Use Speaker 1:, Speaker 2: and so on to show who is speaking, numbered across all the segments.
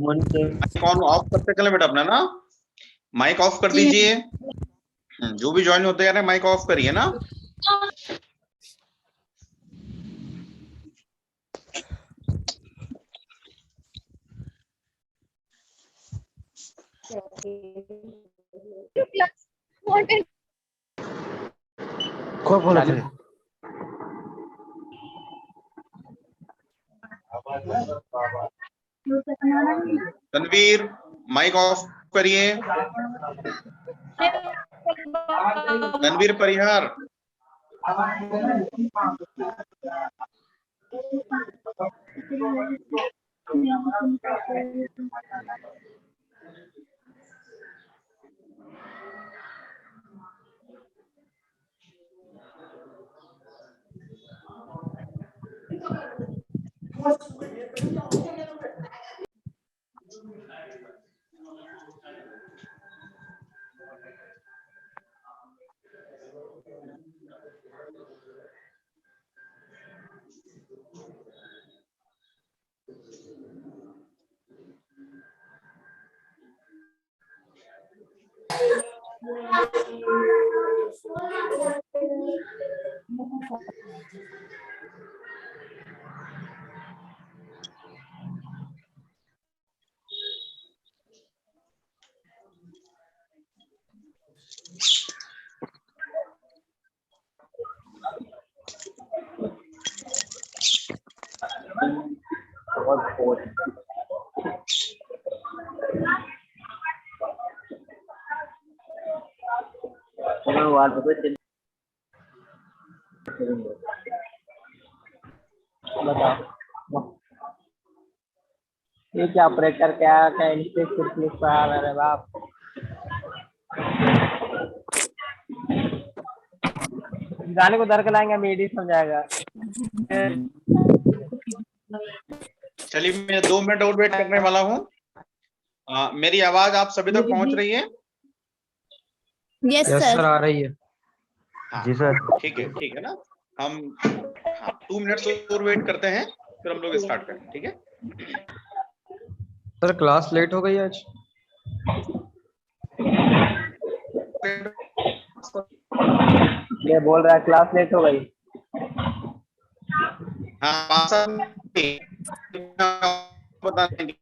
Speaker 1: कौन ऑफ करते चले बेटा अपना ना, माइक ऑफ कर दीजिए। जो भी ज्वाइन होते हैं माइक ऑफ करिए ना।
Speaker 2: कौन बोला था?
Speaker 1: तनवीर माइक ऑफ करिए। तनवीर परिहार।
Speaker 2: ये क्या ऑपरेटर, क्या क्या इंस्पेक्टर मेरे बाप। गाने को दर के लाएंगे, मेडी समझाएगा।
Speaker 1: चलिए मैं 2 मिनट और वेट करने वाला हूँ। मेरी आवाज आप सभी तक पहुंच रही है?
Speaker 3: यस सर
Speaker 4: आ रही है।
Speaker 1: हाँ,
Speaker 2: जी सर।
Speaker 1: ठीक है ना। हम 2 मिनट्स और वेट करते हैं, फिर हम लोग स्टार्ट करें, ठीक है।
Speaker 4: सर क्लास लेट हो गई आज।
Speaker 2: ये बोल रहा है क्लास लेट हो गई।
Speaker 1: हाँ, बता देंगे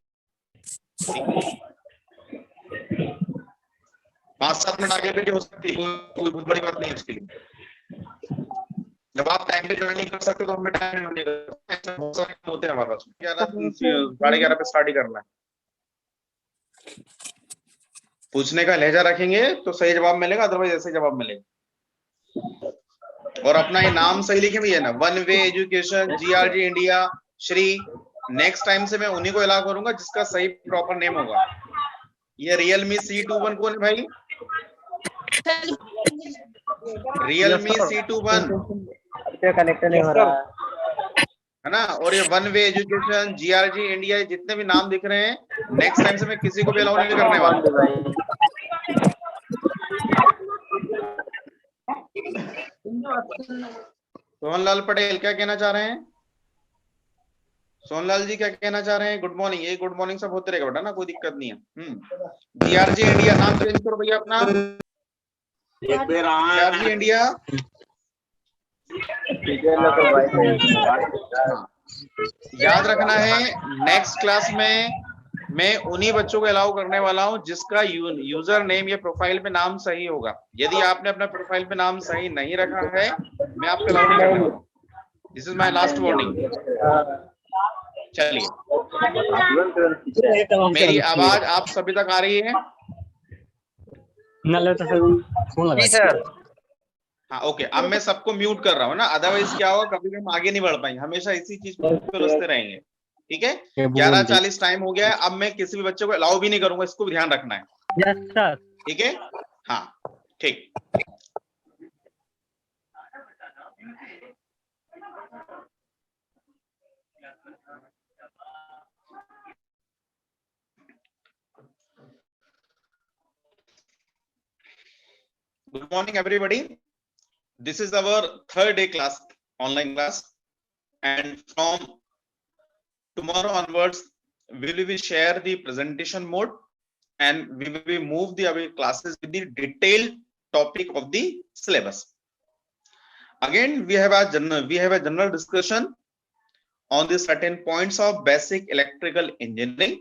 Speaker 1: 5-7 मिनट आगे भी हो सकती है, कोई बहुत बड़ी बात नहीं है उसके लिए। जब आप टाइम पे ज्वाइन नहीं कर सकते तो हमें टाइम नहीं कर सकते, बहुत सारे काम होते हैं हमारे पास। 11:30 पे स्टार्ट ही करना है। पूछने का लहजा रखेंगे तो सही जवाब मिलेगा, अदरवाइज ऐसे जवाब मिलेगा। और अपना ये नाम सही लिखे भी है ना, one way education GRG India Shri. Next time से मैं उन्हीं को अलाउ करूंगा जिसका सही प्रॉपर नेम होगा। ये Realme C21 कौन है भाई? Realme C21
Speaker 2: कनेक्ट नहीं हो रहा
Speaker 1: है ना। और ये one way education GRG India जितने भी नाम दिख रहे हैं, नेक्स्ट टाइम से मैं किसी को भी अलाउ नहीं करने वाला। सोहनलाल पटेल क्या कहना चाह रहे हैं? सोहनलाल जी क्या कहना चाह रहे हैं? Good morning. ये गुड मॉर्निंग सब होते रहेगा बेटा ना, कोई दिक्कत नहीं है। जीआरजी इंडिया नाम चेंज करो भैया अपना। GRG India. याद रखना है नेक्स्ट क्लास में मैं उन्हीं बच्चों को अलाउ करने वाला हूं जिसका यूजर नेम या प्रोफाइल पे नाम सही होगा। यदि आपने अपना प्रोफाइल पे नाम सही नहीं रखा है, मैं आपको अलाउ नहीं करने वाला। This is my last warning. चलिए, मेरी आवाज आप सभी तक आ रही है?
Speaker 2: जी सर।
Speaker 1: हाँ ओके। अब मैं सबको म्यूट कर रहा हूँ ना, अदरवाइज क्या होगा, कभी भी हम आगे नहीं बढ़ पाएंगे, हमेशा इसी चीज पे उलझते रहेंगे। ठीक है, 11:40 टाइम हो गया है। अब मैं किसी भी बच्चे को अलाउ भी नहीं करूंगा, इसको भी ध्यान रखना है।
Speaker 2: Yes sir.
Speaker 1: ठीक है, हाँ ठीक। Good morning everybody. This is our third day class, online class, and from tomorrow onwards we will share the presentation mode and we will move the our classes with the detailed topic of the syllabus. Again, we have a general discussion on the certain points of basic electrical engineering.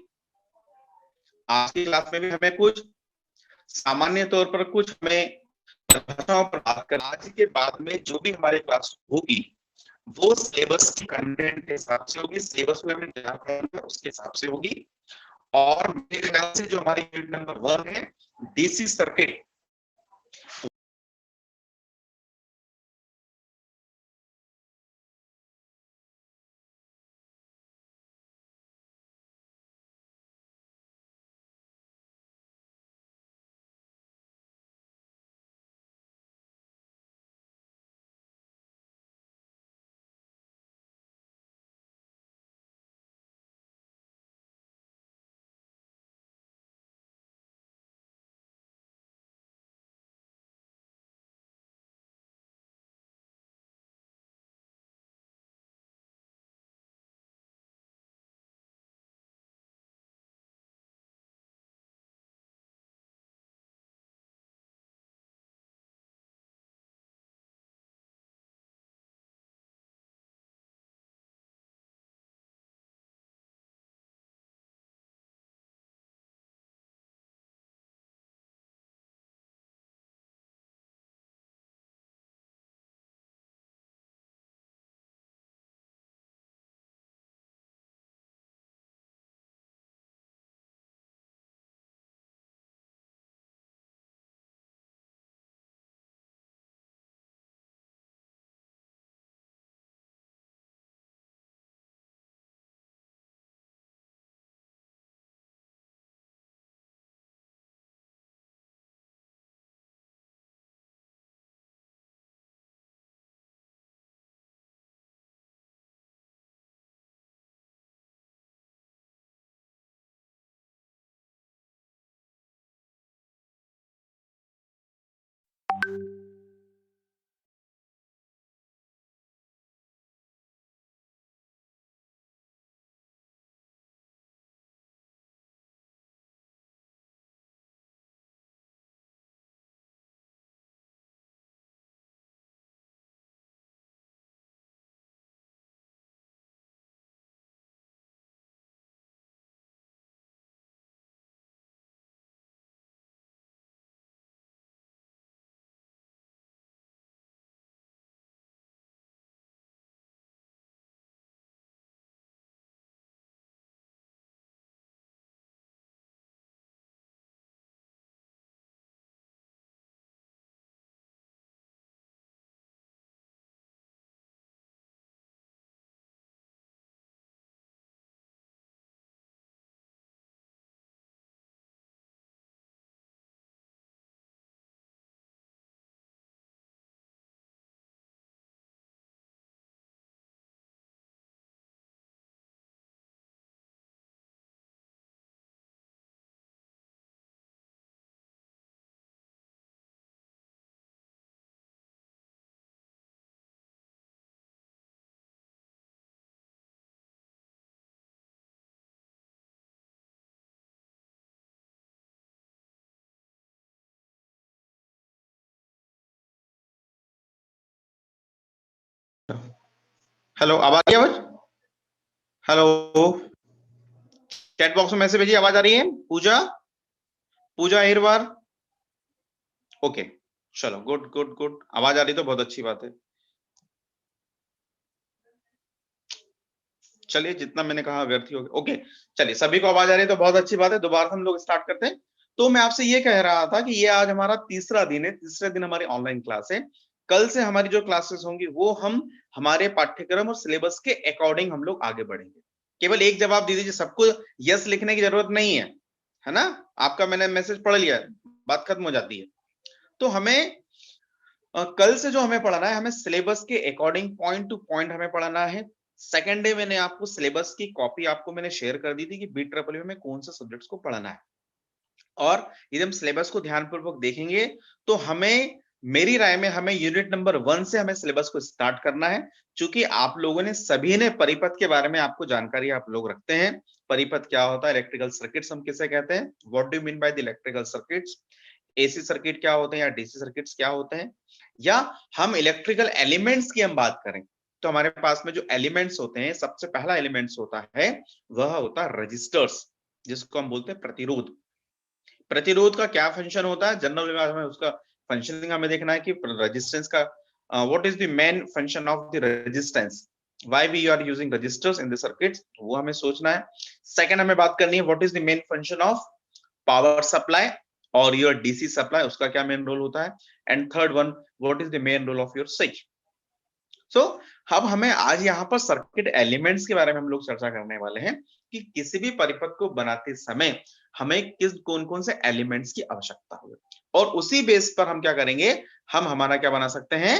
Speaker 1: आज की class में भी हमें कुछ सामान्य तौर पर कुछ हमें भाषाओं पर बात करना। आज के बाद में जो भी हमारी क्लास होगी वो सिलेबस की कंटेंट के हिसाब से होगी, सिलेबस में हमें तैयार करना है उसके हिसाब से होगी। और मेरे ख्याल से जो हमारी यूनिट नंबर 1 है डीसी सर्किट, हेलो आवाज आ रही है? आवाज हेलो, चैट बॉक्स में मैसेज भेजिए, आवाज आ रही है? पूजा, पूजा अहिरवार, ओके चलो गुड गुड गुड, आवाज आ रही तो बहुत अच्छी बात है। चलिए जितना मैंने कहा व्यर्थ ही हो गया। ओके चलिए, सभी को आवाज आ रही है तो बहुत अच्छी बात है। दोबारा हम लोग स्टार्ट करते हैं। तो मैं आपसे ये कह रहा था कि ये आज हमारा तीसरा दिन है, तीसरे दिन हमारी ऑनलाइन क्लास है। कल से हमारी जो क्लासेस होंगी वो हम हमारे पाठ्यक्रम और सिलेबस के अकॉर्डिंग हम लोग आगे बढ़ेंगे। केवल एक जवाब दे दीजिए, सबको यस लिखने की जरूरत नहीं है ना? आपका मैंने मैसेज पढ़ लिया, बात खत्म हो जाती है। तो हमें कल से जो हमें पढ़ना है, हमें सिलेबस के अकॉर्डिंग पॉइंट टू पॉइंट हमें पढ़ना है। सेकेंड डे मैंने आपको सिलेबस की कॉपी आपको मैंने शेयर कर दी थी कि BEE में कौन से सब्जेक्ट्स को पढ़ना है। और यदि हम सिलेबस को ध्यानपूर्वक देखेंगे तो हमें मेरी राय में हमें यूनिट नंबर 1 से हमें सिलेबस को स्टार्ट करना है, क्योंकि आप लोगों ने सभी ने परिपथ के बारे में आपको जानकारी आप लोग रखते हैं। परिपथ क्या होता है, इलेक्ट्रिकल सर्किट्स हम किसे कहते हैं, what do you mean by the electrical circuits, AC circuit क्या होते हैं या डीसी सर्किट्स क्या होते हैं, या हम इलेक्ट्रिकल एलिमेंट्स की हम बात करें तो हमारे पास में जो एलिमेंट्स होते हैं, सबसे पहला एलिमेंट्स होता है वह होता है रजिस्टर्स, जिसको हम बोलते हैं प्रतिरोध। प्रतिरोध का क्या फंक्शन होता है, जनरल में उसका फंक्शनिंग हमें देखना है कि रेजिस्टेंस का what is the main function of the resistance, why we are using registers in the circuits, वो हमें सोचना है। सेकंड हमें बात करनी है what is the main function of power supply और योर डीसी सप्लाई, उसका क्या मेन रोल होता है। And third one, what is the main role of your switch. So अब हमें आज यहाँ पर सर्किट एलिमेंट्स के बारे में हम लोग चर्चा करने वाले हैं कि किसी भी परिपथ को बनाते समय हमें किस कौन कौन से एलिमेंट्स की आवश्यकता होगी, और उसी बेस पर हम क्या करेंगे, हम हमारा क्या बना सकते हैं,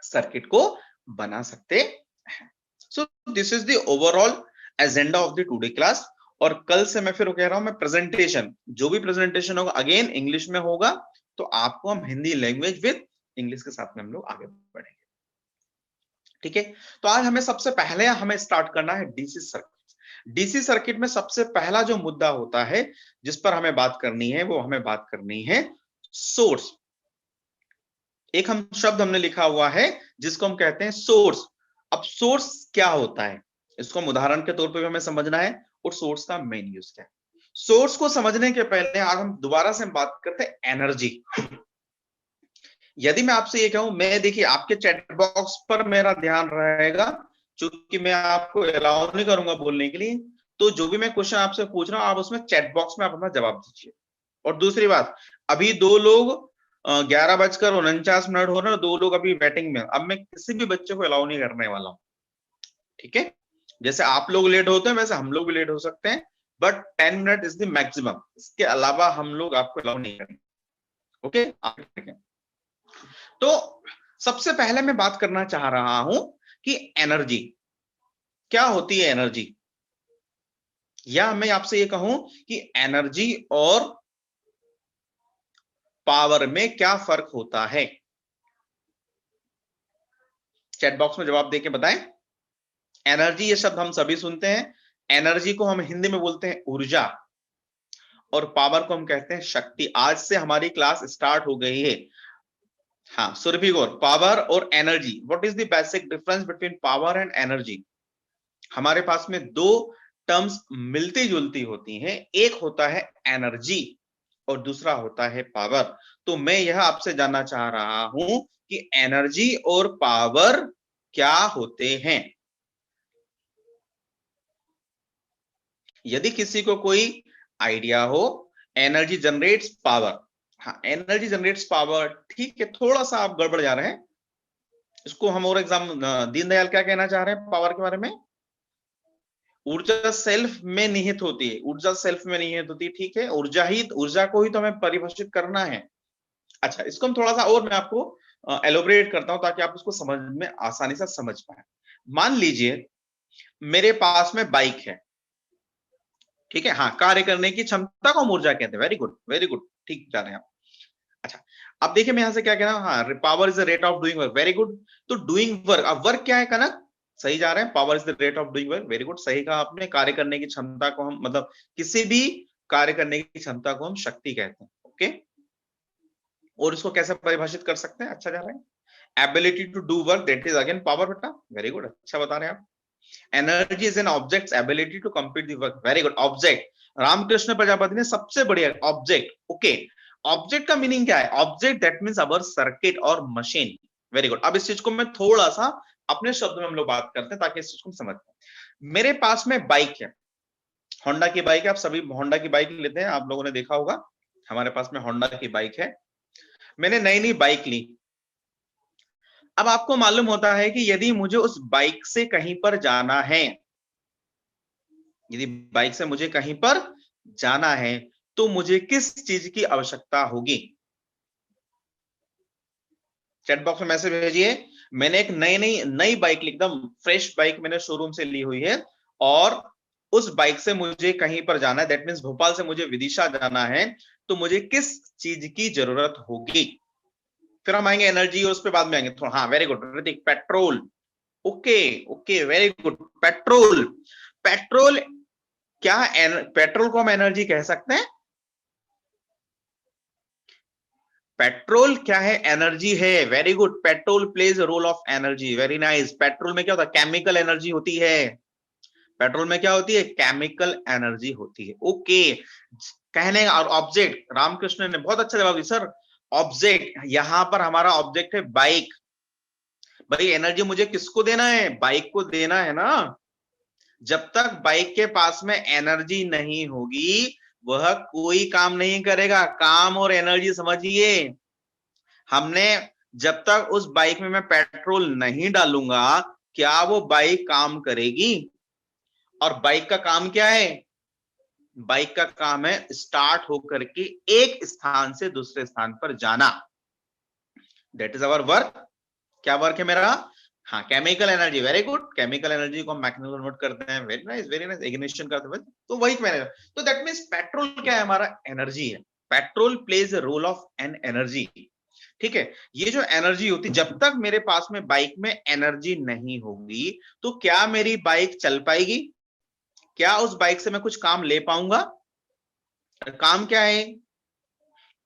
Speaker 1: सर्किट को बना सकते हैं। So this is the overall agenda of the today class. और कल से मैं फिर कह रहा हूं, मैं प्रेजेंटेशन, जो भी प्रेजेंटेशन होगा अगेन इंग्लिश में होगा, तो आपको हम हिंदी लैंग्वेज विद इंग्लिश के साथ में हम लोग आगे बढ़ेंगे, ठीक है। तो आज हमें सबसे पहले हमें स्टार्ट करना है डीसी सर्किट। डीसी सर्किट में सबसे पहला जो मुद्दा होता है जिस पर हमें बात करनी है, वो हमें बात करनी है सोर्स। एक हम शब्द हमने लिखा हुआ है जिसको हम कहते हैं सोर्स। अब सोर्स क्या होता है, इसको हम उदाहरण के तौर पर भी हमें समझना है, और सोर्स का मेन यूज क्या है। सोर्स को समझने के पहले आज हम दोबारा से बात करते हैं एनर्जी। यदि मैं आपसे ये कहूं, मैं देखिए आपके चैट बॉक्स पर मेरा ध्यान रहेगा, क्योंकि मैं आपको अलाउ नहीं करूंगा बोलने के लिए, तो जो भी मैं क्वेश्चन आपसे पूछ रहा हूं आप उसमें चैट बॉक्स में आप अपना जवाब दीजिए। और दूसरी बात, अभी 2 लोग 11:49 हो रहे हैं, 2 लोग अभी बैटिंग में, अब मैं किसी भी बच्चे को अलाउ नहीं करने वाला हूं, ठीक है। जैसे आप लोग लेट होते हैं वैसे हम लोग भी लेट हो सकते हैं, but 10 minute is the maximum, इसके अलावा हम लोग आपको अलाउ नहीं करेंगे, ओके। तो सबसे पहले मैं बात करना चाह रहा हूं कि एनर्जी क्या होती है। एनर्जी, या मैं आपसे ये कहूं कि एनर्जी और पावर में क्या फर्क होता है, चैट बॉक्स में जवाब देके बताएं। एनर्जी ये शब्द हम सभी सुनते हैं, एनर्जी को हम हिंदी में बोलते हैं ऊर्जा, और पावर को हम कहते हैं शक्ति। आज से हमारी क्लास स्टार्ट हो गई है। हाँ सुरभि गौर, पावर और energy, what is the basic difference between power and energy. हमारे पास में 2 टर्म्स मिलती जुलती होती हैं, एक होता है एनर्जी और दूसरा होता है पावर। तो मैं यह आपसे जानना चाह रहा हूं कि एनर्जी और पावर क्या होते हैं। यदि किसी को कोई आइडिया हो, एनर्जी जनरेट्स पावर, हाँ एनर्जी जनरेट्स पावर, ठीक है, थोड़ा सा आप गड़बड़ जा रहे हैं, इसको हम और एग्जाम, दीनदयाल क्या कहना चाह रहे हैं पावर के बारे में, ऊर्जा सेल्फ में निहित होती है, ऊर्जा सेल्फ में निहित होती है, ठीक है, ऊर्जा को ही तो हमें परिभाषित करना है। अच्छा, इसको हम थोड़ा सा और मैं आपको एलोबरेट करता हूं ताकि आप उसको समझ में आसानी से समझ पाए। मान लीजिए मेरे पास में बाइक है, ठीक है, हाँ, कार्य करने की क्षमता को हम ऊर्जा कहते हैं। वेरी गुड, ठीक जा रहे हैं आप। अच्छा, अब देखिए मैं यहां से क्या कह रहा हूं, हाँ, power is the rate of doing work, very good. तो डूइंग वर्क, अब वर्क क्या है कनक, सही जा रहे हैं, power is the rate of doing work, very good, सही कहा आपने। कार्य करने की क्षमता को हम, मतलब किसी भी कार्य करने की क्षमता को हम शक्ति कहते हैं, ओके। और इसको कैसे परिभाषित कर सकते हैं, अच्छा जा रहे हैं, ability to do work, that is again power बेटा, वेरी गुड, अच्छा बता रहे हैं आप। Energy is an objects ability to complete the work, very good, object, Ramkrishna Prajapati ने सबसे बढ़िया ऑब्जेक्ट, ओके। ऑब्जेक्ट का मीनिंग क्या है, object that means our circuit और मशीन, वेरी गुड। अब इस चीज को मैं थोड़ा सा अपने शब्द में हम लोग बात करते हैं ताकि इस चीज को समझ पाए। मेरे पास में बाइक है, होंडा की बाइक है, आप सभी होंडा की बाइक लेते हैं, आप लोगों ने देखा होगा, हमारे पास में होंडा की बाइक है, मैंने नई बाइक ली। अब आपको मालूम होता है कि यदि मुझे उस बाइक से कहीं पर जाना है, यदि बाइक से मुझे कहीं पर जाना है तो मुझे किस चीज की आवश्यकता होगी, चैट बॉक्स में मैसेज भेजिए। मैंने एक नई बाइक, एकदम फ्रेश बाइक मैंने शोरूम से ली हुई है, और उस बाइक से मुझे कहीं पर जाना है, दैट मींस भोपाल से मुझे विदिशा जाना है, तो मुझे किस चीज की जरूरत होगी। फिर हम आएंगे एनर्जी और उस पर बाद में आएंगे थोड़ा। हाँ very good Hrithik, petrol. Okay okay very good. Petrol, petrol क्या, पेट्रोल को हम एनर्जी कह सकते हैं? पेट्रोल क्या है? एनर्जी है। Very good, petrol plays role of energy. Very nice. Petrol में क्या होता है? केमिकल एनर्जी होती है। पेट्रोल में क्या होती है? केमिकल एनर्जी होती है। ओके, कहने और ऑब्जेक्ट, रामकृष्ण ने बहुत अच्छा जवाब दिया सर। ऑब्जेक्ट, यहां पर हमारा ऑब्जेक्ट है बाइक। भाई एनर्जी मुझे किसको देना है? बाइक को देना है ना। जब तक बाइक के पास में एनर्जी नहीं होगी वह कोई काम नहीं करेगा। काम और एनर्जी समझिए। हमने, जब तक उस बाइक में मैं पेट्रोल नहीं डालूंगा क्या वो बाइक काम करेगी? और बाइक का काम क्या है? बाइक का काम है स्टार्ट होकर के एक स्थान से दूसरे स्थान पर जाना। That is our work. क्या वर्क है मेरा? हाँ chemical energy. Very good, chemical energy को हम मैकेनिकल कन्वर्ट करते हैं। Very nice very nice. Ignition करते हैं तो वही मैंने, तो दैट मींस पेट्रोल क्या है? हमारा एनर्जी है। Petrol plays a role of an energy. ठीक है, ये जो एनर्जी होती, जब तक मेरे पास में बाइक में एनर्जी नहीं होगी तो क्या मेरी बाइक चल पाएगी? क्या उस बाइक से मैं कुछ काम ले पाऊंगा? काम क्या है?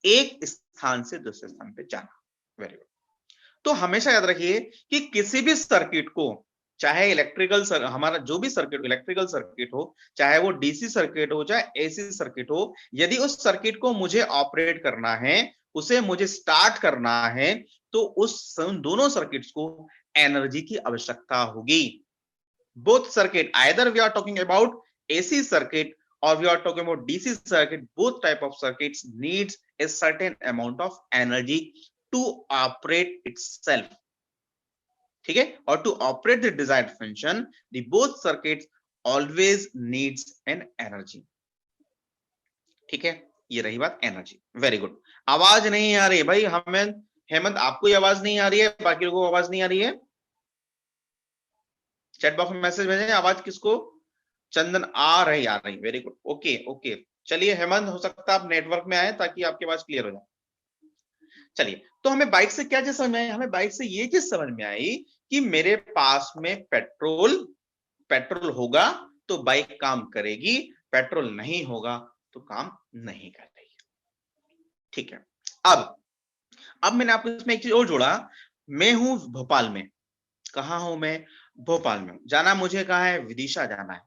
Speaker 1: एक स्थान से दूसरे स्थान पे जाना। Very good. तो हमेशा याद रखिए कि किसी भी सर्किट को, चाहे इलेक्ट्रिकल हमारा जो भी सर्किट, इलेक्ट्रिकल सर्किट हो, चाहे वो डीसी सर्किट हो चाहे एसी सर्किट हो, यदि उस सर्किट को मुझे ऑपरेट करना है, उसे मुझे स्टार्ट करना है, तो उस दोनों सर्किट्स को एनर्जी की आवश्यकता होगी। Both circuit, either we are talking about AC circuit or we are talking about DC circuit, both type of circuits needs a certain amount of energy to operate itself. ठीक है, और to operate the desired function the both circuits always needs an energy. ठीक है, ये रही बात energy. Very good. आवाज नहीं आ रही है भाई हमें, हेमंत आपको आवाज नहीं आ रही है, बाकी लोगों को आवाज नहीं आ रही है? चैट बॉक्स में मैसेज भेजें आवाज किसको। चंदन आ रही। Very good. ओके ओके, चलिए हेमंत, हो सकता है आप नेटवर्क में आए ताकि आपकी आवाज क्लियर हो जाए। चलिए, तो हमें बाइक से क्या चीज समझ में आई? हमें बाइक से ये चीज समझ में आई कि मेरे पास में पेट्रोल होगा तो बाइक काम करेगी, पेट्रोल नहीं होगा तो काम नहीं करेगी। ठीक है, अब मैंने आपको इसमें एक चीज और जोड़ा। मैं हूं भोपाल में। कहा हूं मैं? भोपाल में। जाना मुझे कहा है? विदिशा जाना है।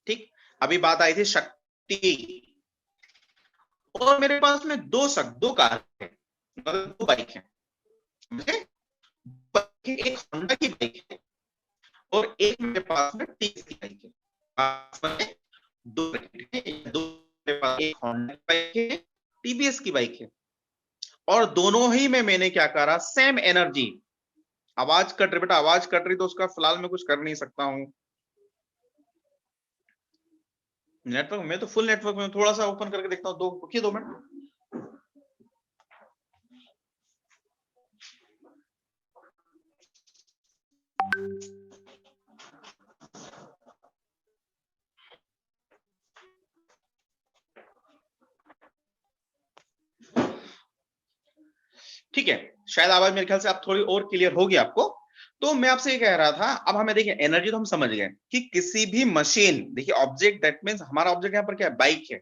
Speaker 1: ठीक, अभी बात आई थी शक्ति, और मेरे पास में दो कार है, मतलब दो बाइक है। एक होंडा की बाइक है और एक मेरे पास में टीवीएस की बाइक है। पास में दो बाइक है, मेरे पास एक होंडा की बाइक है, टीवीएस की बाइक है, और दोनों ही में मैंने क्या करा? Same energy. आवाज कट रही बेटा, आवाज कट रही तो उसका फिलहाल मैं कुछ कर नहीं सकता हूं। नेटवर्क में तो फुल नेटवर्क में, थोड़ा सा ओपन करके देखता हूँ। दो मिनट। ठीक है, शायद आवाज मेरे ख्याल से आप थोड़ी और क्लियर होगी आपको। तो मैं आपसे ये कह रहा था, अब हमें देखिए एनर्जी तो हम समझ गए कि किसी भी मशीन, देखिए ऑब्जेक्ट, दैट मींस हमारा ऑब्जेक्ट यहाँ पर क्या है? बाइक है।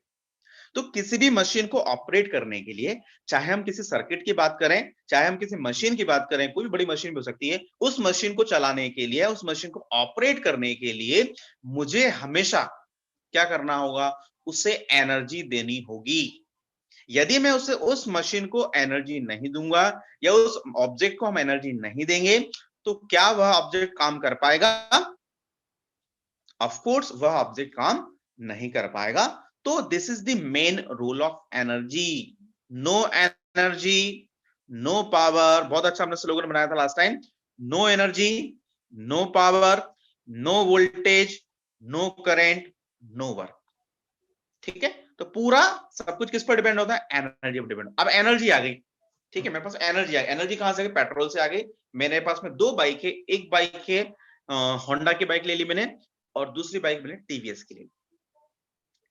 Speaker 1: तो किसी भी मशीन को ऑपरेट करने के लिए, चाहे हम किसी सर्किट की बात करें, चाहे हम किसी मशीन की बात करें, कोई भी बड़ी मशीन भी हो सकती है, उस मशीन को चलाने के लिए, उस मशीन को ऑपरेट करने के लिए मुझे हमेशा क्या करना होगा? उसे एनर्जी देनी होगी। यदि मैं उस मशीन को एनर्जी नहीं दूंगा, या उस ऑब्जेक्ट को हम एनर्जी नहीं देंगे, तो क्या वह ऑब्जेक्ट काम कर पाएगा? ऑफ कोर्स वह ऑब्जेक्ट काम नहीं कर पाएगा। तो this is the main role of energy. No energy no power. बहुत अच्छा हमने स्लोगन बनाया था last time. No energy no power, no voltage, no current, no work. ठीक है, तो पूरा सब कुछ किस पर डिपेंड होता है? एनर्जी पर डिपेंड। अब एनर्जी आ गई। ठीक है, मेरे पास एनर्जी आ गई। एनर्जी कहां से आ गई? पेट्रोल से आ गई। मेरे पास में दो बाइक है, एक बाइक है होंडा की बाइक ले ली मैंने, और दूसरी बाइक मैंने टीवीएस की ले ली।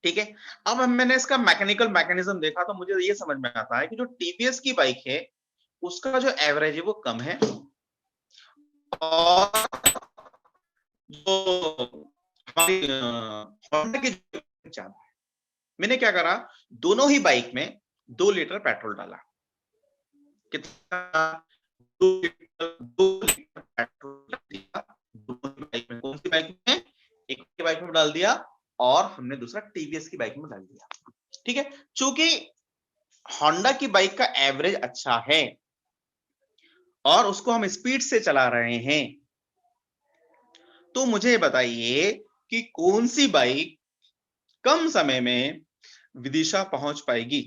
Speaker 1: ठीक है, अब मैंने इसका मैकेनिकल मैकेनिज्म देखा तो मुझे ये समझ में आता है कि जो टीवीएस की बाइक है उसका जो एवरेज है वो कम है, और जो हमारी होंडा की ज्यादा है। मैंने क्या करा, दोनों ही बाइक में 2 लीटर पेट्रोल डाला। कितना? 2 लीटर पेट्रोल दिया दोनों ही बाइक में। कौन सी बाइक में? एक की बाइक में डाल दिया और हमने दूसरा टीवीएस की बाइक में डाल दिया। ठीक है, चूंकि होंडा की बाइक का एवरेज अच्छा है और उसको हम स्पीड से चला रहे हैं, तो मुझे बताइए कि कौन सी बाइक कम समय में विदिशा पहुंच पाएगी।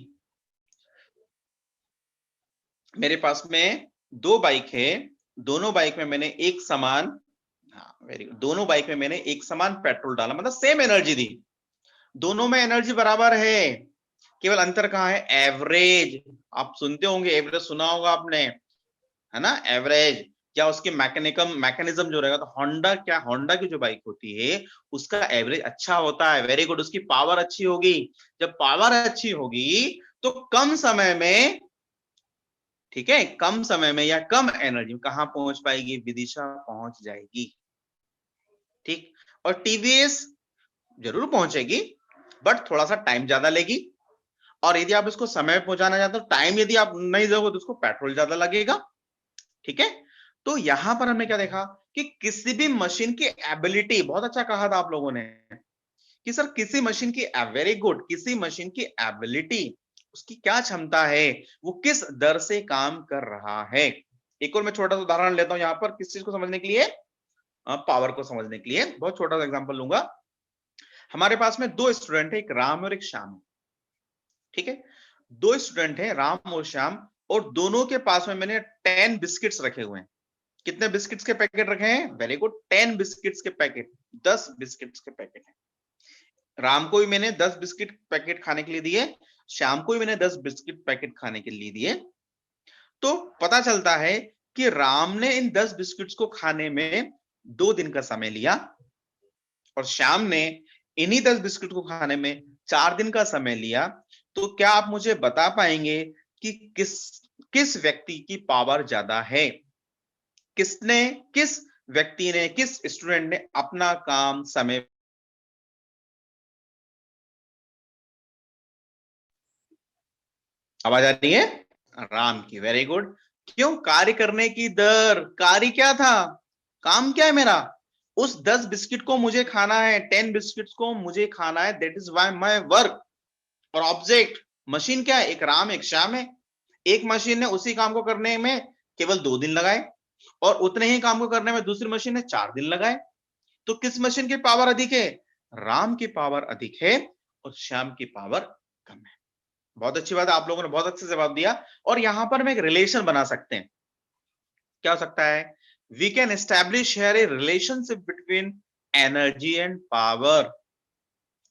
Speaker 1: मेरे पास में 2 बाइक है, दोनों बाइक में मैंने एक समान, हाँ वेरी गुड, दोनों बाइक में मैंने एक समान पेट्रोल डाला, मतलब सेम एनर्जी दी, दोनों में एनर्जी बराबर है, केवल अंतर कहां है? एवरेज। आप सुनते होंगे, एवरेज सुना होगा आपने, है ना? एवरेज क्या उसके मैकेनिज्म जो रहेगा, तो होंडा की जो बाइक होती है उसका एवरेज अच्छा होता है। वेरी गुड, उसकी पावर अच्छी होगी। जब पावर अच्छी होगी तो कम समय में, ठीक है, कम समय में या कम एनर्जी में कहां पहुंच पाएगी? विदिशा पहुंच जाएगी। ठीक, और टीवीएस जरूर पहुंचेगी, बट थोड़ा सा टाइम ज्यादा लेगी, और यदि आप इसको समय में पहुंचाना चाहते हो, टाइम यदि आप नहीं दोगे तो उसको पेट्रोल ज्यादा लगेगा। ठीक है, तो यहां पर हमने क्या देखा कि किसी भी मशीन की एबिलिटी, बहुत अच्छा कहा था आप लोगों ने कि सर किसी मशीन की, वेरी गुड, किसी मशीन की एबिलिटी, उसकी क्या क्षमता है, वो किस दर से काम कर रहा है। एक और मैं छोटा सा उदाहरण लेता हूं यहां पर, किस चीज को समझने के लिए? पावर को समझने के लिए बहुत छोटा सा एग्जांपल लूंगा। हमारे पास में 2 स्टूडेंट है, एक राम और एक श्याम। ठीक है, 2 स्टूडेंट है राम और श्याम, और दोनों के पास में मैंने 10 बिस्किट्स रखे हुए हैं। कितने बिस्किट्स के पैकेट रखे हैं? वेरी गुड, 10 बिस्किट्स के पैकेट, 10 बिस्किट्स के पैकेट हैं। राम को भी मैंने 10 बिस्किट पैकेट खाने के लिए दिए, श्याम को भी मैंने 10 बिस्किट पैकेट खाने के लिए दिए। तो पता चलता है कि राम ने इन 10 बिस्किट्स को खाने में 2 दिन का समय लिया, और श्याम ने इन्हीं 10 बिस्किट को खाने में 4 दिन का समय लिया। तो क्या आप मुझे बता पाएंगे कि किस व्यक्ति की पावर ज्यादा है? किस व्यक्ति ने, किस स्टूडेंट ने अपना काम समय, आवाज आ रही है? राम की। Very good. क्यों? कार्य करने की दर। कार्य क्या था? काम क्या है मेरा? उस 10 बिस्किट को मुझे खाना है, 10 बिस्किट को मुझे खाना है, that is why my work. और ऑब्जेक्ट, मशीन क्या है? एक राम एक श्याम है। एक मशीन ने उसी काम को करने में केवल 2 दिन लगाए, और उतने ही काम को करने में दूसरी मशीन ने 4 दिन लगाए। तो किस मशीन की पावर अधिक है? राम की पावर अधिक है और श्याम की पावर कम है। बहुत अच्छी बात है, आप लोगों ने बहुत अच्छे से जवाब दिया। और यहां पर हम एक रिलेशन बना सकते हैं। क्या हो सकता है? We can establish here a relationship between energy and power.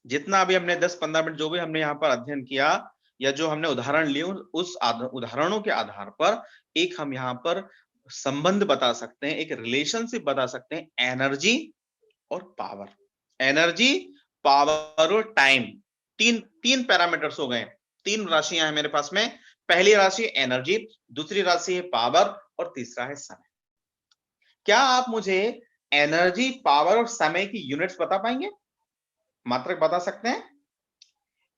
Speaker 1: जितना अभी हमने 10-15 मिनट जो भी हमने यहाँ पर अध्ययन किया, या जो हमने उदाहरण लिए, उस उदाहरणों के आधार पर एक हम यहाँ पर संबंध बता सकते हैं, एक रिलेशनशिप बता सकते हैं एनर्जी और पावर। एनर्जी, पावर और टाइम, तीन पैरामीटर्स हो गए, 3 राशियां हैं मेरे पास में। पहली राशि एनर्जी, दूसरी राशि है पावर, और तीसरा है समय। क्या आप मुझे एनर्जी, पावर और समय की यूनिट्स बता पाएंगे? मात्रक बता सकते हैं?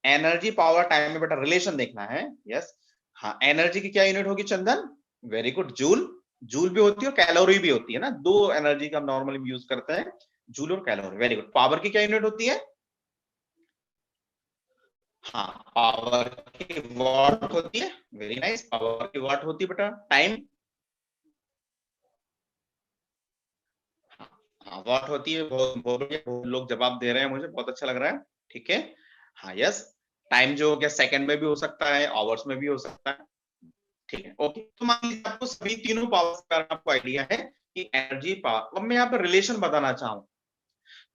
Speaker 1: एनर्जी, पावर, टाइम में बेटा रिलेशन देखना है। यस, हाँ, एनर्जी की क्या यूनिट होगी Chandan? Very good, joule. Joule भी होती है और कैलोरी भी होती है ना, 2 एनर्जी का हम नॉर्मली यूज करते हैं, जूल और कैलोरी। Very good. पावर की क्या यूनिट होती है? हाँ, पावर की वॉट होती है। वेरी नाइस, पावर की वॉट होती है बेटा। टाइम, हाँ वॉट होती है। बहुत बहुत लोग जवाब दे रहे हैं, मुझे बहुत अच्छा लग रहा है। ठीक है, हाँ यस। टाइम जो हो गया सेकंड में भी हो सकता है, आवर्स में भी हो सकता है। ठीक है, ओके। तो मान लीजिए आपको सभी तीनों पावर्स का आपको आइडिया है कि एनर्जी, पावर। अब मैं यहाँ पर रिलेशन बताना चाहूं,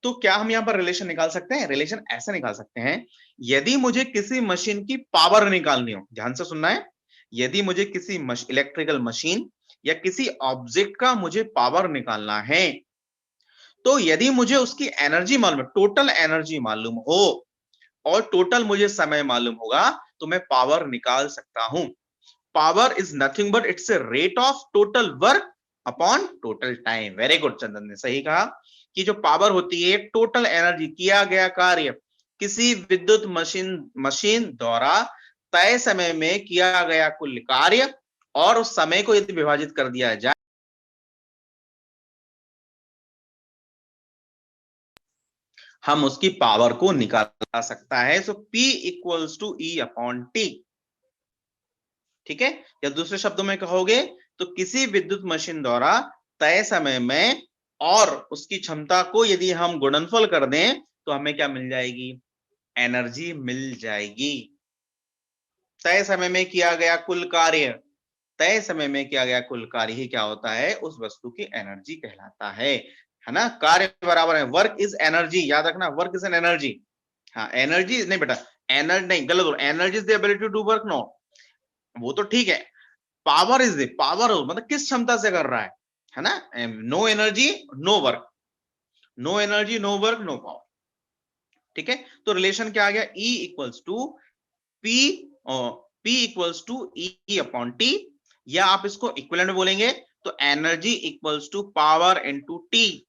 Speaker 1: तो क्या हम यहाँ पर रिलेशन निकाल सकते हैं? रिलेशन ऐसे निकाल सकते हैं, यदि मुझे किसी मशीन की पावर निकालनी हो, ध्यान से सुनना है, यदि मुझे किसी इलेक्ट्रिकल मशीन या किसी ऑब्जेक्ट का मुझे पावर निकालना है, तो यदि मुझे उसकी एनर्जी मालूम है, टोटल एनर्जी मालूम हो, और टोटल मुझे समय मालूम होगा, तो मैं पावर निकाल सकता हूं। Power is nothing but it's a rate of total work upon total time. Very good, Chandan ने सही कहा कि जो पावर होती है टोटल एनर्जी, किया गया कार्य किसी विद्युत मशीन द्वारा तय समय में किया गया कुल कार्य, और उस समय को यदि विभाजित कर दिया जाए हम उसकी पावर को निकाल सकता है। So P equals to E upon T। ठीक है, या दूसरे शब्दों में कहोगे तो किसी विद्युत मशीन द्वारा तय समय में और उसकी क्षमता को यदि हम गुणनफल कर दें तो हमें क्या मिल जाएगी, एनर्जी मिल जाएगी। तय समय में किया गया कुल कार्य, तय समय में किया गया कुल कार्य ही क्या होता है, उस वस्तु की एनर्जी कहलाता है ना। कार्य बराबर है वर्क इज एनर्जी, याद रखना वर्क इज एन एनर्जी। हाँ एनर्जी नहीं बेटा, एनर्जी नहीं, गलत हो, energy is the ability to do work, no वो तो ठीक है। पावर इज द पावर, मतलब किस क्षमता से कर रहा है ना। No energy no work, no energy no work no power. ठीक है, तो रिलेशन क्या आ गया, E equals to P equals to E upon T, या आप इसको इक्विवेलेंट बोलेंगे तो energy equals to power into T।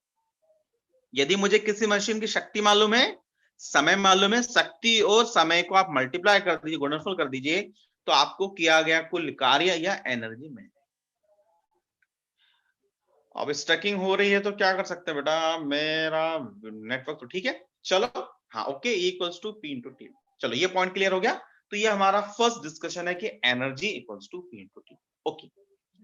Speaker 1: यदि मुझे किसी मशीन की शक्ति मालूम है, समय मालूम है, शक्ति और समय को आप मल्टीप्लाई कर दीजिए, गुणनफल कर दीजिए, तो आपको किया गया कुल कार्य या एनर्जी मिल जाए। अब स्टकिंग हो रही है तो क्या कर सकते हैं बेटा, मेरा नेटवर्क तो ठीक है, चलो हाँ okay, equals to P into T। चलो ये पॉइंट क्लियर हो गया। तो ये हमारा फर्स्ट डिस्कशन है कि energy equals to P into T। Okay,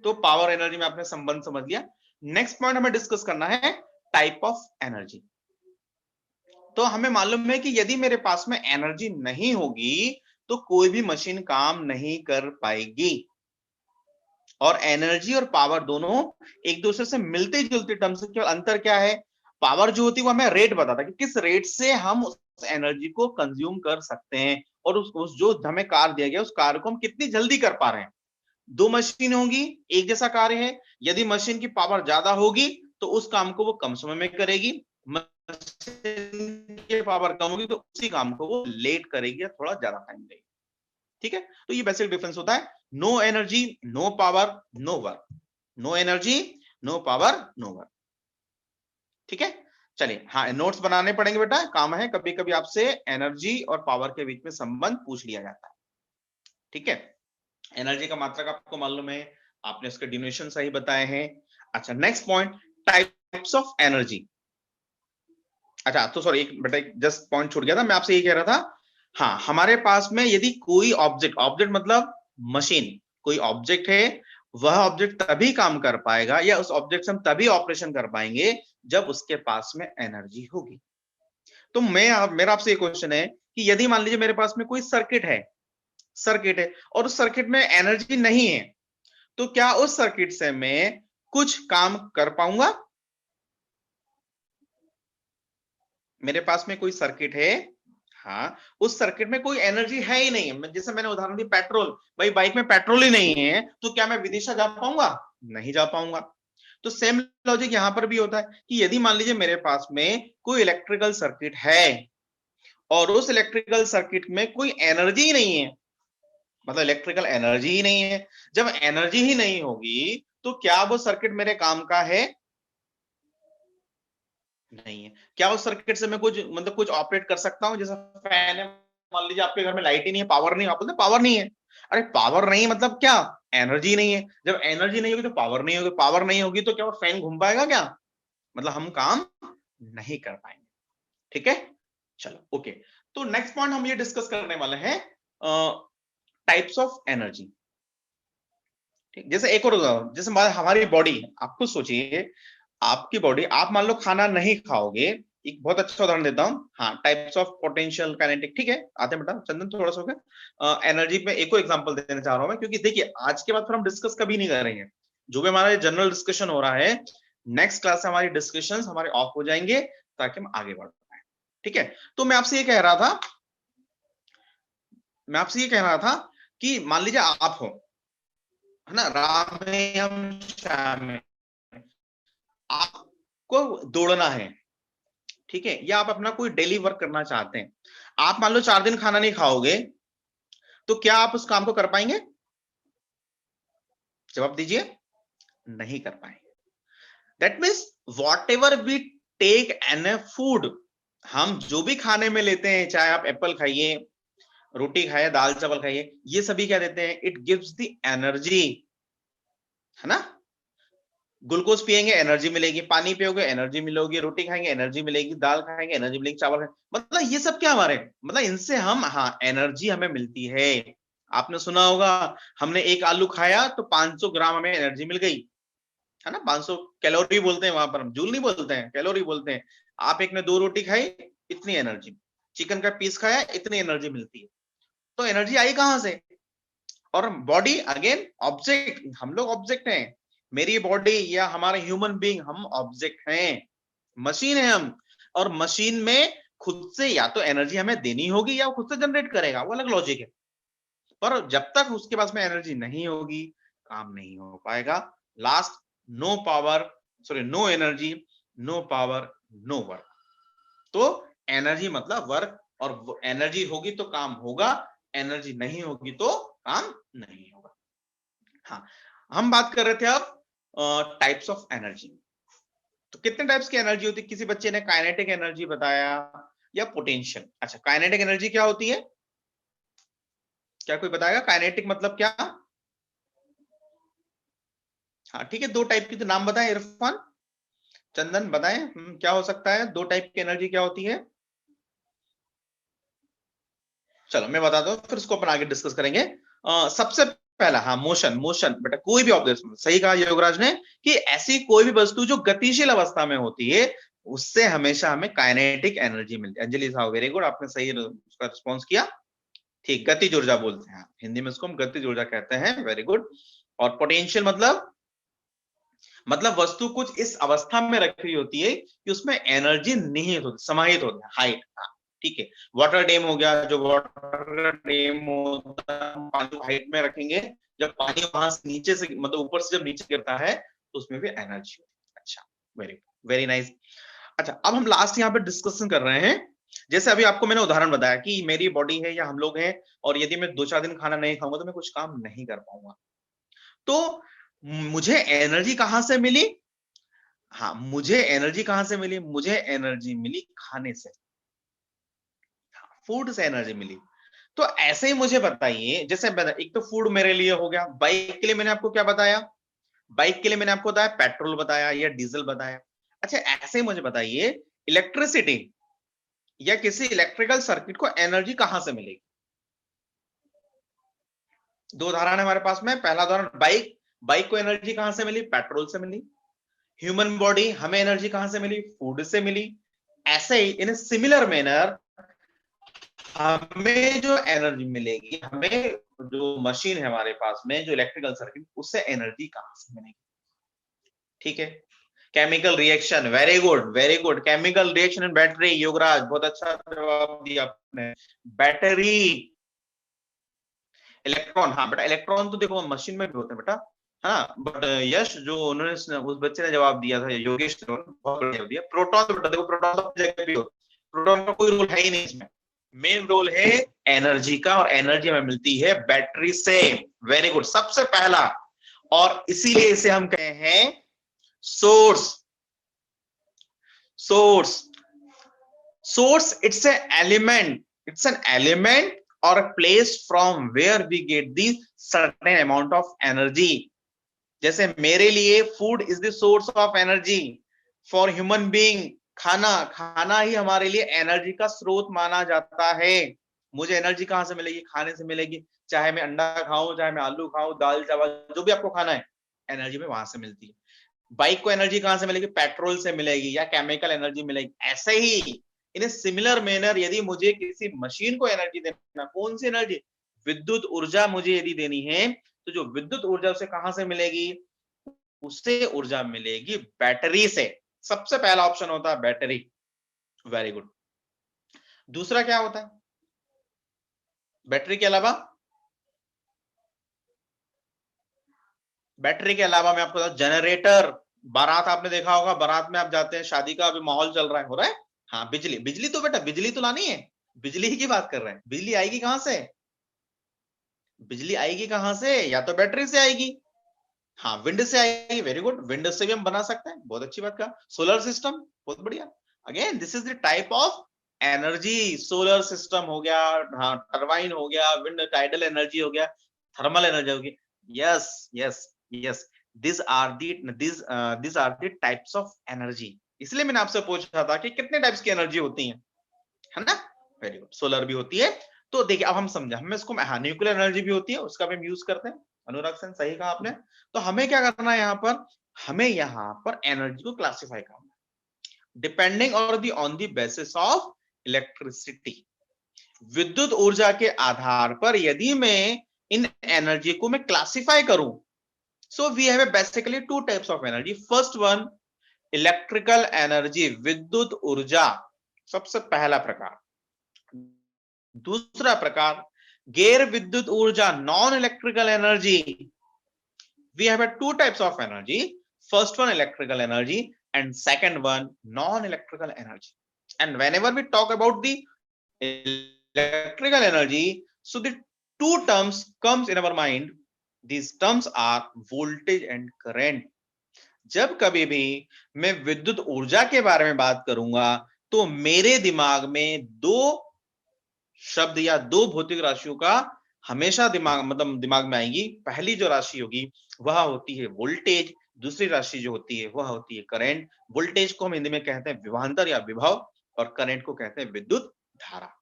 Speaker 1: तो पावर एनर्जी में आपने संबंध समझ लिया। नेक्स्ट पॉइंट हमें डिस्कस करना है टाइप ऑफ एनर्जी। तो हमें मालूम है कि यदि मेरे पास में एनर्जी नहीं होगी तो कोई भी मशीन काम नहीं कर पाएगी। और एनर्जी और पावर दोनों एक दूसरे से मिलते जुलते टर्म्स, केवल अंतर क्या है, पावर जो होती है वो हमें रेट बताता है कि किस रेट से हम उस एनर्जी को कंज्यूम कर सकते हैं, और उस जो हमें कार्य दिया गया उस कार्य को हम कितनी जल्दी कर पा रहे हैं। दो मशीन होगी, एक जैसा कार्य है, यदि मशीन की पावर ज्यादा होगी तो उस काम को वो कम समय में करेगी, मशीन की पावर कम होगी तो उसी काम को वो लेट करेगी या थोड़ा ज्यादा टाइम लेगी। ठीक है, तो ये बेसिक डिफरेंस होता है, no energy no power no work, no energy no power no work. ठीक है, चलिए हाँ नोट्स बनाने पड़ेंगे बेटा, काम है, कभी कभी आपसे एनर्जी और पावर के बीच में संबंध पूछ लिया जाता है। ठीक है, एनर्जी का मात्रक आपको मालूम है, आपने उसके डिफिनेशन सही बताए हैं। अच्छा next point, types of energy. अच्छा तो सॉरी एक बेटा जस्ट पॉइंट छूट गया था, मैं आपसे ये कह रहा था, हाँ हमारे पास में यदि कोई ऑब्जेक्ट, ऑब्जेक्ट मतलब मशीन, कोई ऑब्जेक्ट है, वह ऑब्जेक्ट तभी काम कर पाएगा या उस ऑब्जेक्ट से हम तभी ऑपरेशन कर पाएंगे जब उसके पास में एनर्जी होगी। तो मेरा आपसे एक क्वेश्चन है कि यदि मान लीजिए मेरे पास में कोई सर्किट है और उस सर्किट में एनर्जी नहीं है, तो क्या उस सर्किट से मैं कुछ काम कर पाऊंगा। मेरे पास में कोई सर्किट है, हाँ उस सर्किट में कोई एनर्जी है ही नहीं है, जैसे मैंने उदाहरण दी पेट्रोल, भाई बाइक में पेट्रोल ही नहीं है तो क्या मैं विदिशा जा पाऊंगा, नहीं जा पाऊंगा। तो सेम लॉजिक यहां पर भी होता है कि यदि मान लीजिए मेरे पास में कोई इलेक्ट्रिकल सर्किट है और उस इलेक्ट्रिकल सर्किट में कोई एनर्जी ही नहीं है, मतलब इलेक्ट्रिकल एनर्जी ही नहीं है, जब एनर्जी ही नहीं होगी तो क्या वो सर्किट मेरे काम का है, नहीं है। क्या उस सर्किट से मैं कुछ मतलब कुछ ऑपरेट कर सकता हूं, जैसा फैन है, मान लीजिए आपके घर में लाइट ही नहीं है, पावर नहीं, आप बोलते पावर नहीं है, अरे पावर नहीं मतलब क्या, एनर्जी नहीं है, जब एनर्जी नहीं होगी तो पावर नहीं होगी, पावर नहीं होगी तो क्या वो फैन घूम पाएगा क्या, मतलब हम काम नहीं कर पाएंगे। ठीक है, चलो ओके, तो नेक्स्ट पॉइंट हम ये डिस्कस करने वाले हैं टाइप्स ऑफ एनर्जी। ठीक, जैसे एक और उदाहरण, जैसे हमारी बॉडी, आप खुद सोचिए, आपकी बॉडी, आप मान लो खाना नहीं खाओगे, एक बहुत अच्छा उदाहरण देता हूं, हाँ टाइप्स ऑफ पोटेंशियल काइनेटिक। ठीक है, आते हैं बेटा चंदन थोड़ा सा हो गया, एनर्जी में एक और एग्जांपल देना चाह रहा हूं मैं, क्योंकि देखिए आज के बाद फिर हम डिस्कस कभी नहीं करेंगे, जो भी हमारा जनरल डिस्कशन हो रहा है, नेक्स्ट क्लास से हमारी डिस्कशन हमारे ऑफ हो जाएंगे ताकि हम आगे बढ़ पाए। ठीक है, तो मैं आपसे ये कह रहा था कि मान लीजिए आप हो, है ना, राम में हम श्याम में, आपको दौड़ना है, ठीक है, या आप अपना कोई डेली वर्क करना चाहते हैं, आप मान लो 4 दिन खाना नहीं खाओगे, तो क्या आप उस काम को कर पाएंगे, जवाब दीजिए, नहीं कर पाएंगे। That means whatever we take an food, हम जो भी खाने में लेते हैं, चाहे आप एप्पल खाइए, रोटी खाइए, दाल चावल खाइए, ये सभी क्या देते हैं, इट गिव्स द एनर्जी, है ना। ग्लूकोज पिएंगे एनर्जी मिलेगी, पानी पियोगे एनर्जी मिलेगी, रोटी खाएंगे एनर्जी मिलेगी, दाल खाएंगे एनर्जी मिलेगी, चावल खाएंगे, मतलब ये सब क्या हमारे, मतलब इनसे हम, हाँ, एनर्जी हमें मिलती है। आपने सुना होगा, हमने एक आलू खाया तो 500 ग्राम हमें एनर्जी मिल गई, है ना। 500 कैलोरी बोलते हैं वहां पर, हम जूल नहीं बोलते हैं, कैलोरी बोलते हैं। आप एक ने 2 रोटी खाई, इतनी एनर्जी, चिकन का पीस खाया, इतनी एनर्जी मिलती है। तो एनर्जी आई कहां से? और बॉडी अगेन ऑब्जेक्ट, हम लोग ऑब्जेक्ट हैं, मेरी बॉडी या हमारे ह्यूमन बीइंग, हम ऑब्जेक्ट हैं, मशीन है हम। और मशीन में खुद से या तो एनर्जी हमें देनी होगी या खुद से जनरेट करेगा, वो अलग लॉजिक है। पर जब तक उसके पास में एनर्जी नहीं होगी, काम नहीं हो पाएगा। Last, no power, sorry, no energy, no power, no work. तो एनर्जी मतलब वर्क, और एनर्जी होगी तो काम होगा, एनर्जी नहीं होगी तो काम नहीं होगा। हाँ, हम बात कर रहे थे अब टाइप्स ऑफ एनर्जी। तो कितने टाइप्स की एनर्जी होती है? किसी बच्चे ने काइनेटिक एनर्जी बताया या पोटेंशियल। अच्छा, काइनेटिक एनर्जी क्या होती है? क्या कोई बताएगा काइनेटिक मतलब क्या? हाँ ठीक है, 2 टाइप की तो नाम बताएं, इरफान, चंदन बताएं, क्या हो सकता है, 2 टाइप की एनर्जी क्या होती है? चलो मैं बताता हूँ, फिर इसको अपन आगे डिस्कस करेंगे। सबसे पहला, हाँ, मोशन। मोशन बेटा, कोई भी ऑब्जेक्ट, सही कहा योगराज ने, कि ऐसी कोई भी वस्तु जो गतिशील अवस्था में होती है, उससे हमेशा हमें काइनेटिक एनर्जी मिलती है। अंजलि साहब वेरी गुड, आपने सही उसका रिस्पॉन्स किया। ठीक, गतिज ऊर्जा बोलते हैं, हिंदी में इसको हम गतिज ऊर्जा कहते हैं, वेरी गुड। और पोटेंशियल मतलब वस्तु कुछ इस अवस्था में रखी होती है कि उसमें एनर्जी निहित होती, समाहित होती है, हाइट। ठीक है, वाटर डैम हो गया, जो वाटर डैम होता है, पानी को हाइट में रखेंगे, जब पानी वहां से नीचे से, मतलब ऊपर से जब नीचे गिरता है, तो उसमें भी एनर्जी होती है। अच्छा, वेरी वेरी नाइस। अच्छा, अब हम लास्ट यहाँ पे डिस्कशन कर रहे हैं। जैसे अभी आपको मैंने उदाहरण बताया कि मेरी बॉडी है या हम लोग हैं, और यदि मैं 2-4 दिन खाना नहीं खाऊंगा तो मैं कुछ काम नहीं कर पाऊंगा। तो मुझे एनर्जी कहां से मिली? हाँ, मुझे एनर्जी कहां से मिली? मुझे एनर्जी मिली खाने से, फूड से एनर्जी मिली। तो ऐसे ही मुझे बताइए, जैसे एक तो फूड मेरे लिए हो गया, बाइक के लिए मैंने आपको क्या बताया? बाइक के लिए मैंने आपको बताया पेट्रोल बताया या डीजल बताया। अच्छा, ऐसे ही मुझे बताइए, इलेक्ट्रिसिटी या किसी इलेक्ट्रिकल सर्किट को एनर्जी कहां से मिलेगी? 2 उदाहरण है हमारे पास में। पहला उदाहरण, बाइक, बाइक को एनर्जी कहां से मिली? पेट्रोल से मिली। ह्यूमन बॉडी, हमें एनर्जी कहां से मिली? फूड से मिली। ऐसे ही इन सिमिलर मैनर हमें जो एनर्जी मिलेगी, हमें जो मशीन है हमारे पास में, जो इलेक्ट्रिकल सर्किट, उससे एनर्जी कहां से मिलेगी? ठीक है, chemical reaction, very good very good, chemical reaction in battery, Yograj बहुत अच्छा जवाब दिया आपने। बैटरी, इलेक्ट्रॉन, हाँ बेटा, इलेक्ट्रॉन तो देखो मशीन में भी होते हैं बेटा, हाँ, बट यश जो उन्होंने, उस बच्चे ने जवाब दिया था, योगेश ने, बहुत बढ़िया दिया। प्रोटॉन तो बेटा देखो, प्रोटॉन तो अपनी जगह भी होता है, प्रोटॉन का कोई रोल है ही नहीं इसमें। मेन रोल है एनर्जी का, और एनर्जी हमें मिलती है बैटरी से। वेरी गुड, सबसे पहला, और इसीलिए इसे हम कहे हैं source. Source, source, it's an element or a place from where we get the certain amount of energy. जैसे मेरे लिए food is the source of energy, for human being खाना ही हमारे लिए एनर्जी का स्रोत माना जाता है। मुझे एनर्जी कहां से मिलेगी? खाने से मिलेगी। चाहे मैं अंडा खाऊं, चाहे मैं आलू खाऊं, दाल चावल, जो भी आपको खाना है, एनर्जी में वहां से मिलती है। बाइक को एनर्जी कहां से मिलेगी? पेट्रोल से मिलेगी या केमिकल एनर्जी मिलेगी। ऐसे ही इन सिमिलर मैनर, यदि मुझे किसी मशीन को एनर्जी देना, कौन सी एनर्जी? विद्युत ऊर्जा मुझे यदि देनी है, तो जो विद्युत ऊर्जा उसे कहां से मिलेगी? उससे ऊर्जा मिलेगी बैटरी से। सबसे पहला ऑप्शन होता है बैटरी, वेरी गुड। दूसरा क्या होता है बैटरी के अलावा? बैटरी के अलावा मैं आपको जनरेटर, बारात आपने देखा होगा, बारात में आप जाते हैं, शादी का अभी माहौल चल रहा है, हो रहा है, हाँ, बिजली, बिजली तो बेटा, बिजली तो लानी है, बिजली की बात कर रहे हैं। बिजली आएगी कहां से? बिजली आएगी कहां से? या तो बैटरी से आएगी, हाँ, विंड से आएगी, वेरी गुड, विंड से भी हम बना सकते हैं, बहुत अच्छी बात कहा। सोलर सिस्टम, बहुत बढ़िया। Again this is the type of energy, solar system हो गया, हाँ, टरबाइन हो गया, विंड टाइडल एनर्जी हो गया, थर्मल एनर्जी होगी। Yes yes yes, this are the types of energy. इसलिए मैंने आपसे पूछा था कि कितने टाइप्स की एनर्जी होती है ना? वेरी गुड, सोलर भी होती है। तो देखिए अब हम समझे, हमें इसको न्यूक्लियर एनर्जी भी होती है, उसका भी हम यूज करते हैं। अनुराग सेन, सही कहा आपने। तो हमें क्या करना है यहाँ पर, हमें यहाँ पर एनर्जी को क्लासिफाई करना है depending on the basis of electricity. विद्युत ऊर्जा के आधार पर यदि मैं इन एनर्जी को मैं क्लासिफाई करूं, so we have basically two types of energy. First one, electrical energy, विद्युत ऊर्जा, सबसे पहला प्रकार। दूसरा प्रकार, गैर विद्युत ऊर्जा, non electrical energy. We have two types of energy. First one, electrical energy, and second one, non-electrical energy. And whenever we talk about the electrical energy, so the two terms comes in our mind. These terms are voltage and current. जब कभी भी मैं विद्युत ऊर्जा के बारे में बात करूंगा तो मेरे दिमाग में दो शब्द या दो भौतिक राशियों का हमेशा दिमाग में आएगी। पहली जो राशि होगी वह होती है वोल्टेज, दूसरी राशि जो होती है वह होती है करंट। वोल्टेज को हम हिंदी में कहते हैं विभवांतर या विभव, और करंट को कहते हैं विद्युत धारा।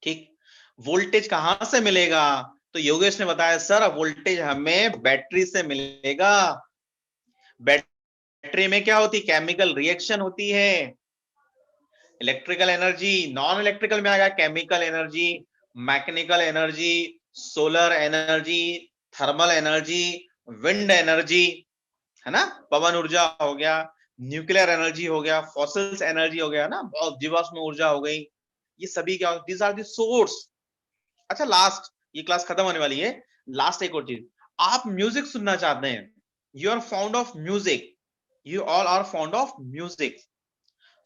Speaker 1: ठीक, वोल्टेज कहां से मिलेगा? तो योगेश ने बताया सर वोल्टेज हमें बैटरी से मिलेगा। बैटरी में क्या होती है? केमिकल रिएक्शन होती है। इलेक्ट्रिकल एनर्जी, नॉन इलेक्ट्रिकल में आ गया chemical energy, mechanical energy, solar energy, thermal energy, wind energy, है ना, पवन ऊर्जा हो गया, न्यूक्लियर एनर्जी हो गया, फॉसिल्स एनर्जी हो गया ना, जीवाश्म ऊर्जा हो गई। ये सभी क्या, दीज आर द सोर्स। अच्छा, लास्ट, ये क्लास खत्म होने वाली है, लास्ट एक और चीज, आप म्यूजिक सुनना चाहते हैं, you are found of music, you all are found of music,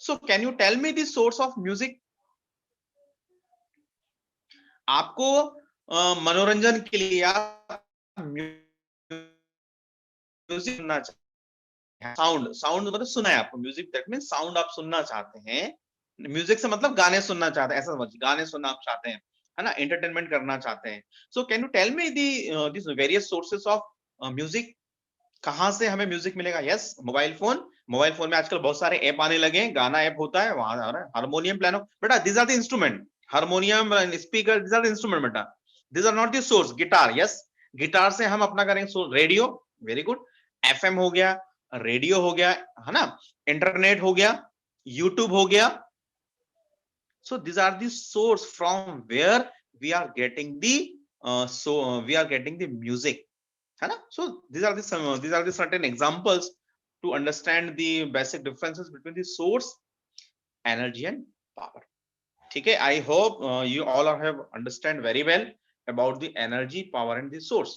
Speaker 1: so can you tell me the source of music? आपको मनोरंजन के लिए आप म्यूजिक सुनना चाहते हैं, साउंड मतलब सुना है आपको, म्यूजिक दैट मींस साउंड आप सुनना चाहते हैं। म्यूजिक से मतलब गाने सुनना चाहते हैं, ऐसा समझिए, गाने सुनना आप चाहते हैं, है ना, एंटरटेनमेंट करना चाहते हैं। So can you tell me this various sources of music? कहां से हमें म्यूजिक मिलेगा? यस, मोबाइल फोन में आजकल बहुत सारे ऐप आने लगे हैं, गाना ऐप होता है, वहां आ रहा है, हारमोनियम, पियानो, बेटा this are the instrument, harmonium, speaker, this are the instrument बेटा, this are not the source. Guitar, yes, guitar से हम अपना करेंगे। रेडियो, वेरी गुड, एफएम हो गया, रेडियो हो गया, है ना, इंटरनेट हो गया, यूट्यूब हो गया। So this are the source from where we are getting the music, है ना। So these are the certain examples to understand the basic differences between the source, energy and power. ठीक है, I hope you all have understand very well about the energy, power and the source.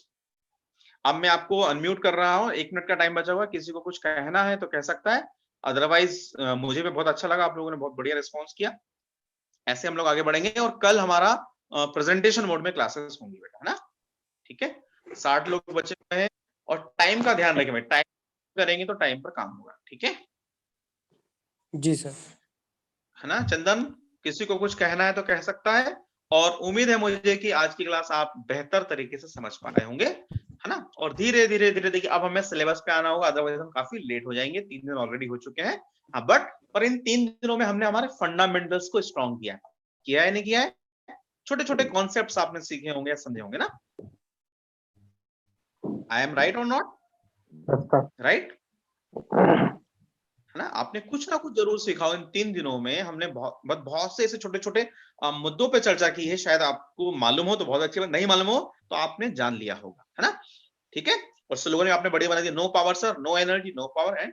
Speaker 1: अब मैं आपको unmute कर रहा हूं, 1 minute का time बचा हुआ, किसी को कुछ कहना है तो कह सकता है, अदरवाइज मुझे भी बहुत अच्छा लगा, आप लोगों ने बहुत बढ़िया रिस्पॉन्स किया। ऐसे हम लोग आगे बढ़ेंगे और कल हमारा प्रेजेंटेशन मोड में क्लासेस होंगी बेटा, है ना। ठीक है, 60 लोग बचे हुए हैं और टाइम का ध्यान रखें, टाइम करेंगे तो टाइम पर काम होगा। ठीक है
Speaker 4: जी सर,
Speaker 1: है ना। चंदन, किसी को कुछ कहना है तो कह सकता है, और उम्मीद है मुझे कि आज की क्लास आप बेहतर तरीके से समझ पा रहे होंगे, है ना। और धीरे धीरे देखिए अब हमें सिलेबस पे आना होगा, अदरवाइज हम काफी लेट हो जाएंगे, 3 दिन ऑलरेडी हो चुके हैं। हाँ, पर इन 3 दिनों में हमने हमारे फंडामेंटल्स को स्ट्रॉन्ग किया है नहीं किया है? छोटे छोटे कॉन्सेप्ट्स आपने सीखे होंगे या समझे होंगे ना। आई एम राइट और नॉट? राइट, है ना। आपने कुछ ना कुछ जरूर सीखा हो इन 3 दिनों में। हमने बहुत से ऐसे छोटे छोटे मुद्दों पे चर्चा की है, शायद आपको मालूम हो तो बहुत अच्छी बात, नहीं मालूम हो तो आपने जान लिया होगा, है ना। ठीक है, और स्लोगन में आपने बढ़िया बना दिया, no power sir, no energy, no power and